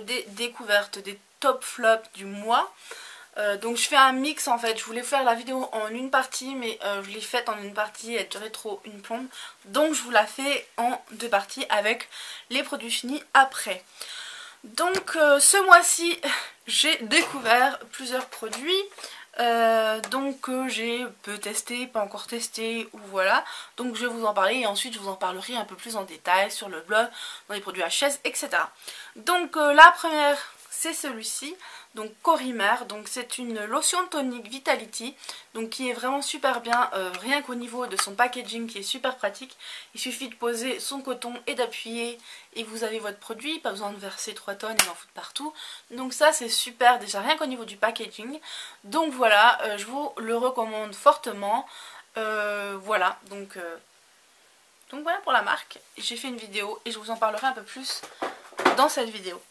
des découvertes, des top flops du mois. Donc je fais un mix en fait, je voulais faire la vidéo en une partie mais je l'ai faite en une partie, elle durait trop une plombe. Donc je vous la fais en deux parties avec les produits finis après. Donc ce mois-ci j'ai découvert plusieurs produits. Donc j'ai peu testé, pas encore testé, ou voilà. Donc je vais vous en parler et ensuite je vous en parlerai un peu plus en détail sur le blog, dans les produits HS, etc. Donc la première c'est celui-ci, donc Corimer, donc c'est une lotion tonique Vitality, donc qui est vraiment super bien, rien qu'au niveau de son packaging qui est super pratique. Il suffit de poser son coton et d'appuyer et vous avez votre produit, pas besoin de verser 3 tonnes et d'en foutre partout. Donc ça c'est super déjà rien qu'au niveau du packaging. Donc voilà, je vous le recommande fortement. Voilà, donc voilà pour la marque. J'ai fait une vidéo et je vous en parlerai un peu plus dans cette vidéo.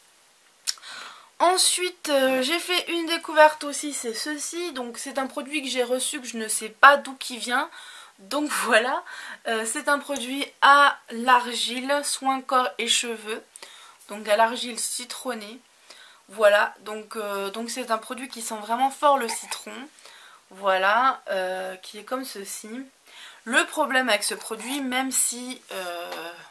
Ensuite j'ai fait une découverte aussi, c'est ceci. Donc c'est un produit que j'ai reçu que je ne sais pas d'où qui vient. Donc voilà, c'est un produit à l'argile, soin corps et cheveux. Donc à l'argile citronnée. Voilà, donc c'est un produit qui sent vraiment fort le citron. Voilà, qui est comme ceci. Le problème avec ce produit, même si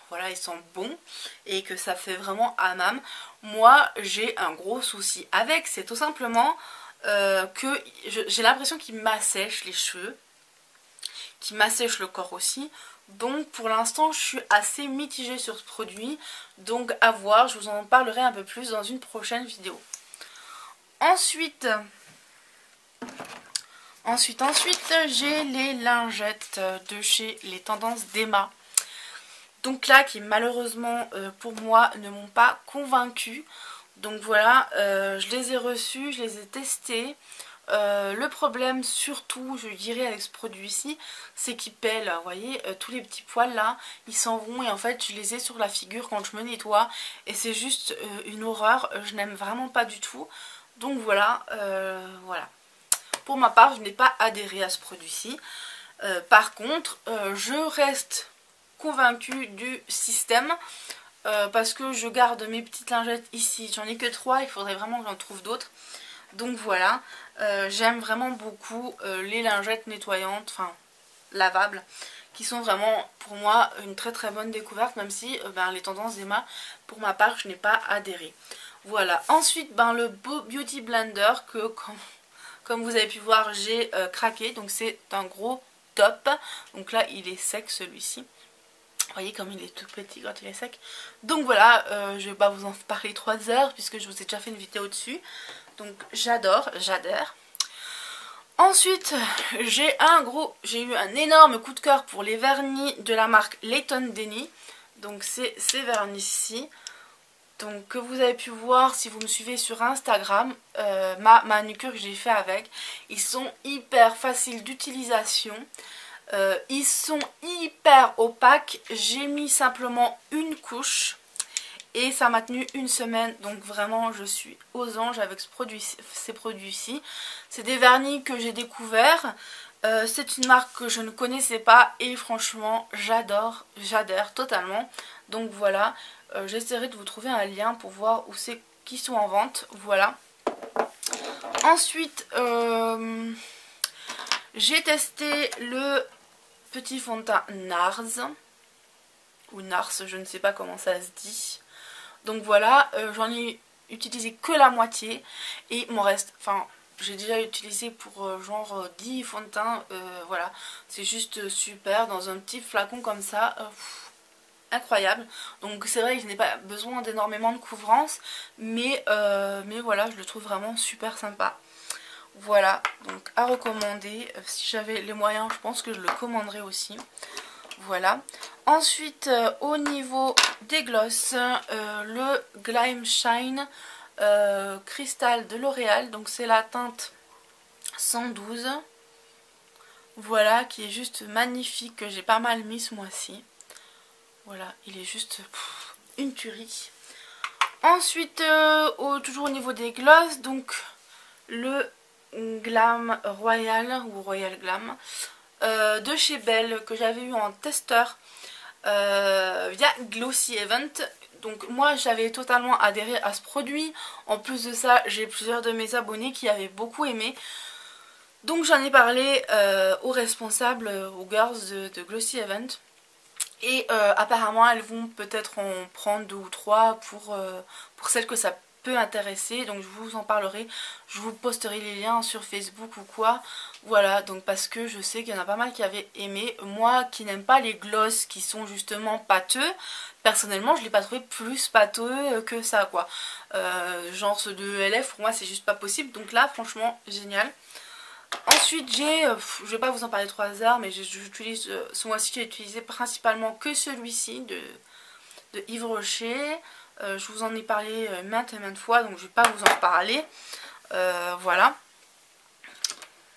voilà, il sent bon et que ça fait vraiment hammam, moi j'ai un gros souci avec, c'est tout simplement que j'ai l'impression qu'il m'assèche les cheveux, qu'il m'assèche le corps aussi. Donc pour l'instant je suis assez mitigée sur ce produit, donc à voir, je vous en parlerai un peu plus dans une prochaine vidéo. Ensuite j'ai les lingettes de chez les Tendances d'Emma. Donc là qui malheureusement pour moi ne m'ont pas convaincue. Donc voilà, je les ai reçues, je les ai testées. Le problème surtout je dirais avec ce produit-ci, c'est qu'il pèle. Vous voyez, tous les petits poils là, ils s'en vont et en fait je les ai sur la figure quand je me nettoie. Et c'est juste une horreur, je n'aime vraiment pas du tout. Donc voilà, voilà. Pour ma part, je n'ai pas adhéré à ce produit-ci. Par contre, je reste convaincue du système parce que je garde mes petites lingettes ici. J'en ai que 3, il faudrait vraiment que j'en trouve d'autres. Donc voilà, j'aime vraiment beaucoup les lingettes nettoyantes, enfin lavables, qui sont vraiment pour moi une très très bonne découverte, même si les Tendances d'Emma, pour ma part, je n'ai pas adhéré. Voilà, ensuite le Beauty Blender que comme vous avez pu voir, j'ai craqué. Donc c'est un gros top. Donc là, il est sec celui-ci. Vous voyez comme il est tout petit quand il est sec. Donc voilà, je vais pas vous en parler 3 heures puisque je vous ai déjà fait une vidéo dessus. Donc j'adore, j'adhère. Ensuite, j'ai eu un énorme coup de cœur pour les vernis de la marque Layton Denny. Donc c'est ces vernis-ci. Donc que vous avez pu voir si vous me suivez sur Instagram, ma manucure que j'ai fait avec. Ils sont hyper faciles d'utilisation, ils sont hyper opaques. J'ai mis simplement une couche et ça m'a tenu une semaine. Donc vraiment je suis aux anges avec ces produits-ci. C'est des vernis que j'ai découverts. C'est une marque que je ne connaissais pas et franchement j'adore, j'adhère totalement. Donc voilà. J'essaierai de vous trouver un lien pour voir où c'est qui sont en vente. Voilà. Ensuite, j'ai testé le petit fond de teint NARS. Ou NARS, je ne sais pas comment ça se dit. Donc voilà, j'en ai utilisé que la moitié. Et mon reste, enfin, j'ai déjà utilisé pour genre 10 fonds de teint. Voilà, c'est juste super dans un petit flacon comme ça. Incroyable. Donc c'est vrai que je n'ai pas besoin d'énormément de couvrance, mais voilà, je le trouve vraiment super sympa. Voilà, donc à recommander. Si j'avais les moyens, je pense que je le commanderais aussi. Voilà. Ensuite, au niveau des glosses, le Glam Shine Cristal de L'Oréal. Donc c'est la teinte 112. Voilà, qui est juste magnifique, que j'ai pas mal mis ce mois-ci. Voilà, il est juste une tuerie. Ensuite, toujours au niveau des glosses, donc le Glam Royal ou Royal Glam de chez Belle que j'avais eu en testeur via Glossy Event. Donc moi j'avais totalement adhéré à ce produit. En plus de ça, j'ai plusieurs de mes abonnés qui avaient beaucoup aimé. Donc j'en ai parlé aux responsables, aux girls de Glossy Event. Et apparemment elles vont peut-être en prendre 2 ou 3 pour celles que ça peut intéresser. Donc je vous en parlerai, je vous posterai les liens sur Facebook ou quoi. Voilà, donc parce que je sais qu'il y en a pas mal qui avaient aimé. Moi qui n'aime pas les gloss qui sont justement pâteux, personnellement je l'ai pas trouvé plus pâteux que ça quoi. Genre ceux de LF pour moi c'est juste pas possible. Donc là franchement génial. Ensuite je vais pas vous en parler 3 heures, mais j'utilise ce mois-ci j'ai utilisé principalement que celui-ci de Yves Rocher. Je vous en ai parlé maintes et maintes fois, donc je vais pas vous en parler. Voilà.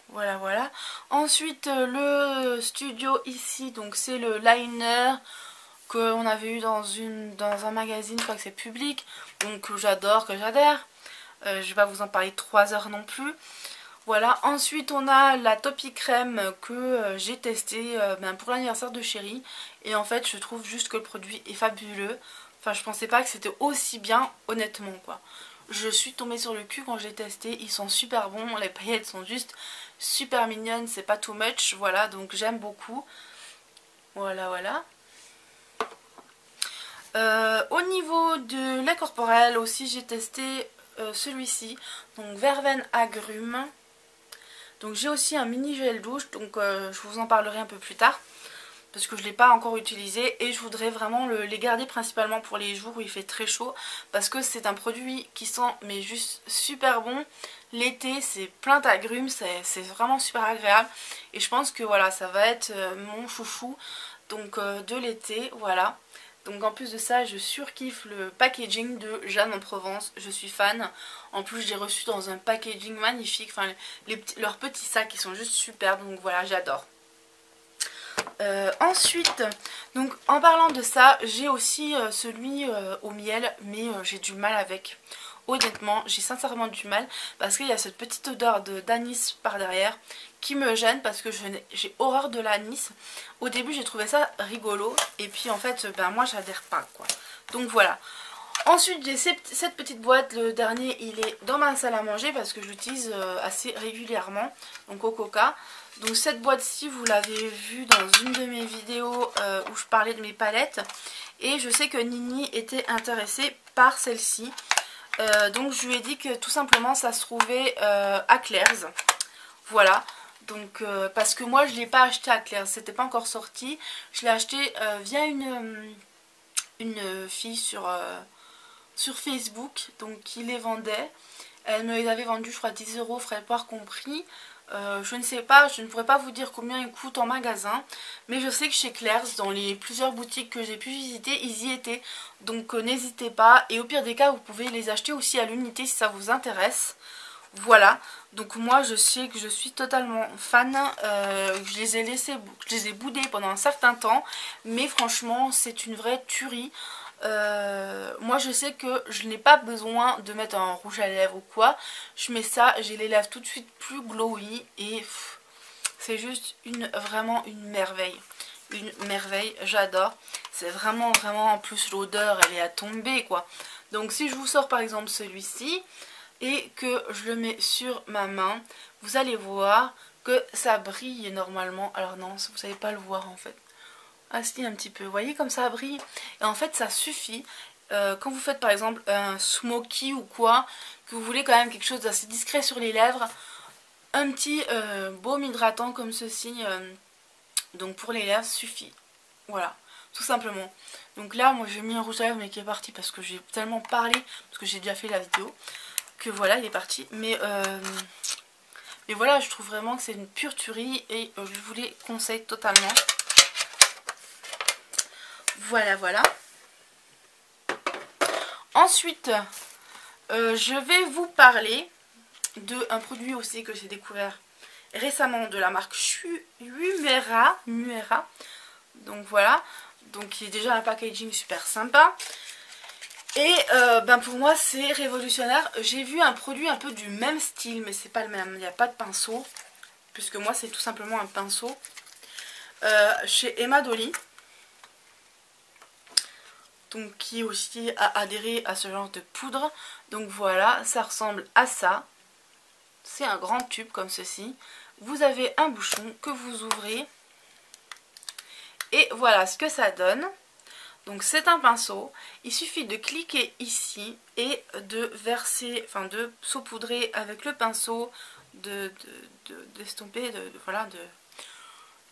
Voilà. Ensuite le studio ici, donc c'est le liner qu'on avait eu dans un magazine, je crois que c'est Public, donc que j'adore, que j'adhère. Je vais pas vous en parler 3 heures non plus. Voilà, ensuite on a la Topi Crème que j'ai testé pour l'anniversaire de Chérie. Et en fait je trouve juste que le produit est fabuleux. Enfin je pensais pas que c'était aussi bien honnêtement quoi. Je suis tombée sur le cul quand j'ai testé, ils sont super bons, les paillettes sont juste super mignonnes, c'est pas too much, voilà donc j'aime beaucoup. Voilà. Au niveau de lait corporel aussi j'ai testé celui-ci, donc Verveine Agrumes. Donc j'ai aussi un mini gel douche, donc je vous en parlerai un peu plus tard. Parce que je ne l'ai pas encore utilisé et je voudrais vraiment les garder principalement pour les jours où il fait très chaud. Parce que c'est un produit qui sent mais juste super bon. L'été c'est plein d'agrumes, c'est vraiment super agréable. Et je pense que voilà ça va être mon chouchou donc de l'été, voilà. Donc en plus de ça je surkiffe le packaging de Jeanne en Provence, je suis fan. En plus j'ai reçu dans un packaging magnifique, enfin leurs petits sacs ils sont juste super, donc voilà j'adore. Ensuite, donc en parlant de ça, j'ai aussi celui au miel, mais j'ai du mal avec. Honnêtement, j'ai sincèrement du mal parce qu'il y a cette petite odeur d'anis par derrière qui me gêne parce que j'ai horreur de l'anis. Au début, j'ai trouvé ça rigolo et puis en fait, moi j'adhère pas quoi. Donc voilà. Ensuite, j'ai cette petite boîte, le dernier il est dans ma salle à manger parce que je l'utilise assez régulièrement, donc au coca. Donc cette boîte-ci, vous l'avez vue dans une de mes vidéos où je parlais de mes palettes. Et je sais que Nini était intéressée par celle-ci. Donc je lui ai dit que tout simplement ça se trouvait à Claire's. Voilà. Donc parce que moi je ne l'ai pas acheté à Claire's, c'était pas encore sorti. Je l'ai acheté via une fille sur Facebook, donc qui les vendait. Elle me les avait vendus je crois 10 €, frais de port compris. Je ne sais pas, je ne pourrais pas vous dire combien ils coûtent en magasin, mais je sais que chez Claire's, dans les plusieurs boutiques que j'ai pu visiter, ils y étaient. Donc n'hésitez pas, et au pire des cas vous pouvez les acheter aussi à l'unité si ça vous intéresse. Voilà, donc moi je sais que je suis totalement fan, je les ai boudés pendant un certain temps, mais franchement c'est une vraie tuerie. Moi je sais que je n'ai pas besoin de mettre un rouge à lèvres ou quoi. Je mets ça, j'ai les lèvres tout de suite plus glowy et c'est juste vraiment une merveille. Une merveille, j'adore. C'est vraiment en plus l'odeur elle est à tomber quoi. Donc si je vous sors par exemple celui-ci et que je le mets sur ma main, vous allez voir que ça brille normalement. Alors non, vous savez pas le voir en fait. Ah si, un petit peu, vous voyez comme ça brille. Et en fait ça suffit quand vous faites par exemple un smoky ou quoi, que vous voulez quand même quelque chose d'assez discret sur les lèvres, un petit baume hydratant comme ceci, donc pour les lèvres suffit. Voilà, tout simplement. Donc là moi j'ai mis un rouge à lèvres mais qui est parti parce que j'ai tellement parlé, parce que j'ai déjà fait la vidéo, que voilà il est parti. Mais voilà, je trouve vraiment que c'est une pure tuerie et je vous les conseille totalement. Voilà. Ensuite, je vais vous parler d'un produit aussi que j'ai découvert récemment de la marque Muera. Donc voilà, donc il est déjà un packaging super sympa. Et pour moi c'est révolutionnaire. J'ai vu un produit un peu du même style, mais c'est pas le même, il n'y a pas de pinceau. Puisque moi c'est tout simplement un pinceau. Chez Emma Dolly. donc qui aussi a adhéré à ce genre de poudre. Donc voilà, ça ressemble à ça. C'est un grand tube comme ceci. Vous avez un bouchon que vous ouvrez. Et voilà ce que ça donne. Donc c'est un pinceau. Il suffit de cliquer ici et de verser, enfin de saupoudrer avec le pinceau, d'estomper, voilà,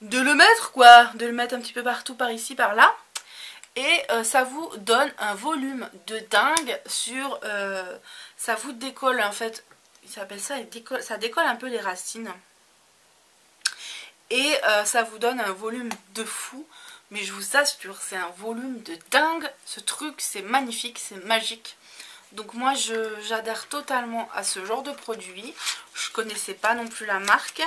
de le mettre quoi. De le mettre un petit peu partout, par ici, par là. Et ça vous donne un volume de dingue sur... ça vous décolle en fait, il s'appelle ça, ça décolle un peu les racines. Et ça vous donne un volume de fou. Mais je vous assure, c'est un volume de dingue. Ce truc, c'est magnifique, c'est magique. Donc moi, j'adhère totalement à ce genre de produit. Je connaissais pas non plus la marque.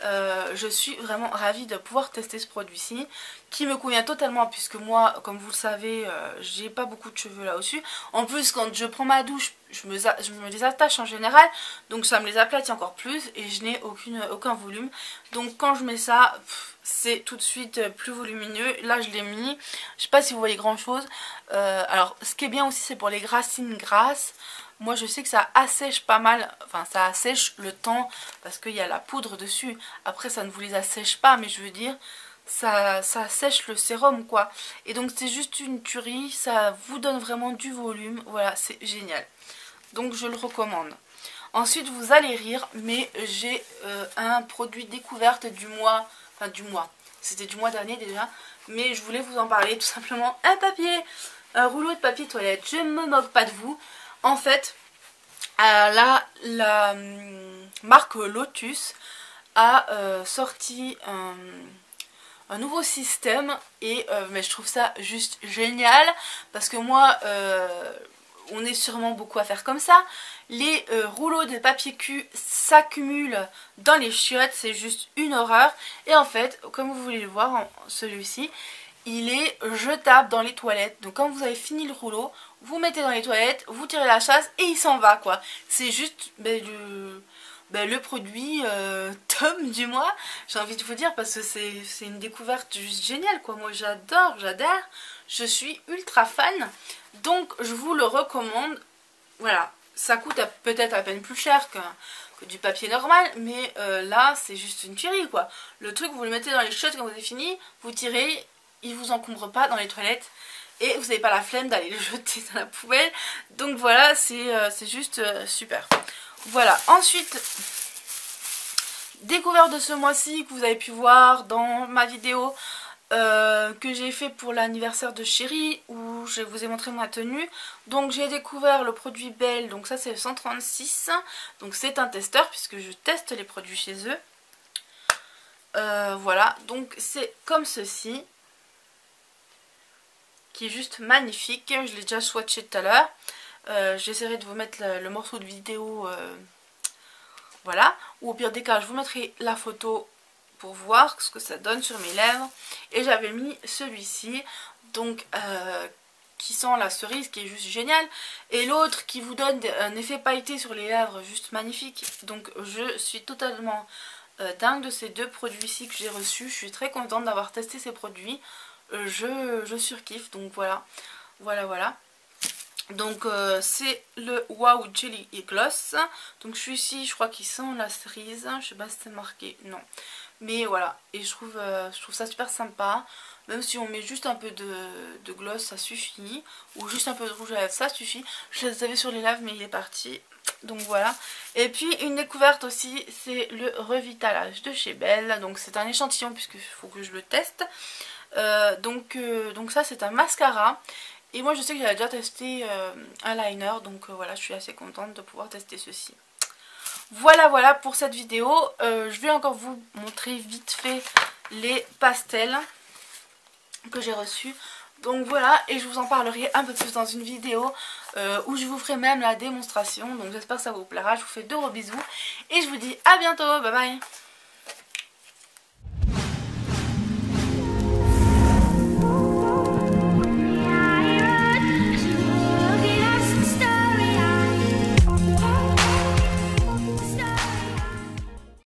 Je suis vraiment ravie de pouvoir tester ce produit-ci, qui me convient totalement, puisque moi, comme vous le savez, j'ai pas beaucoup de cheveux là-dessus. En plus, quand je prends ma douche, je me les attache en général, donc ça me les aplatit encore plus, et je n'ai aucun volume. Donc quand je mets ça, c'est tout de suite plus volumineux. Là, je l'ai mis. Je sais pas si vous voyez grand-chose. Alors, ce qui est bien aussi, c'est pour les racines grasses. Moi je sais que ça assèche pas mal, enfin ça assèche le temps parce qu'il y a la poudre dessus. Après ça ne vous les assèche pas, mais je veux dire ça assèche le sérum quoi. Et donc c'est juste une tuerie, ça vous donne vraiment du volume, voilà c'est génial. Donc je le recommande. Ensuite vous allez rire, mais j'ai un produit découverte du mois, enfin du mois, c'était du mois dernier déjà. Mais je voulais vous en parler tout simplement. Un rouleau de papier toilette, je ne me moque pas de vous. En fait, la marque Lotus a sorti un nouveau système et mais je trouve ça juste génial parce que moi, on est sûrement beaucoup à faire comme ça. Les rouleaux de papier cul s'accumulent dans les chiottes, c'est juste une horreur. Et en fait, comme vous voulez le voir, celui-ci, il est jetable dans les toilettes. Donc quand vous avez fini le rouleau, vous mettez dans les toilettes, vous tirez la chasse et il s'en va quoi. C'est juste le produit Tom du mois, j'ai envie de vous dire, parce que c'est une découverte juste géniale quoi. Moi j'adhère, je suis ultra fan. Donc je vous le recommande. Voilà, ça coûte peut-être à peine plus cher que du papier normal, mais là c'est juste une tuerie quoi. Le truc, vous le mettez dans les chiottes quand vous avez fini, vous tirez, il vous encombre pas dans les toilettes et vous n'avez pas la flemme d'aller le jeter dans la poubelle. Donc voilà, c'est juste super. Voilà, ensuite, découverte de ce mois-ci que vous avez pu voir dans ma vidéo que j'ai fait pour l'anniversaire de Chérie, où je vous ai montré ma tenue. Donc j'ai découvert le produit Belle, donc ça c'est le 136, donc c'est un testeur puisque je teste les produits chez eux. Voilà, donc c'est comme ceci, qui est juste magnifique. Je l'ai déjà swatché tout à l'heure. J'essaierai de vous mettre le morceau de vidéo, voilà, ou au pire des cas je vous mettrai la photo pour voir ce que ça donne sur mes lèvres. Et j'avais mis celui-ci, donc qui sent la cerise, qui est juste génial, et l'autre qui vous donne un effet pailleté sur les lèvres juste magnifique. Donc je suis totalement dingue de ces deux produits-ci que j'ai reçus. Je suis très contente d'avoir testé ces produits. Je surkiffe, donc voilà. Donc c'est le Wow Jelly et Gloss. Donc celui-ci, je crois qu'il sent la cerise. Je sais pas si c'est marqué, non. Mais voilà, et je trouve ça super sympa. Même si on met juste un peu de gloss, ça suffit. Ou juste un peu de rouge à lèvres, ça suffit. Je les avais sur les lèvres, mais il est parti. Donc voilà. Et puis une découverte aussi, c'est le revitalage de chez Belle. Donc c'est un échantillon puisqu'il faut que je le teste. Donc ça c'est un mascara. Et moi je sais que j'avais déjà testé un liner. Donc voilà, je suis assez contente de pouvoir tester ceci. Voilà pour cette vidéo. Je vais encore vous montrer vite fait les pastels que j'ai reçus. Donc voilà, et je vous en parlerai un peu plus dans une vidéo où je vous ferai même la démonstration. Donc j'espère que ça vous plaira. Je vous fais de gros bisous et je vous dis à bientôt. Bye bye.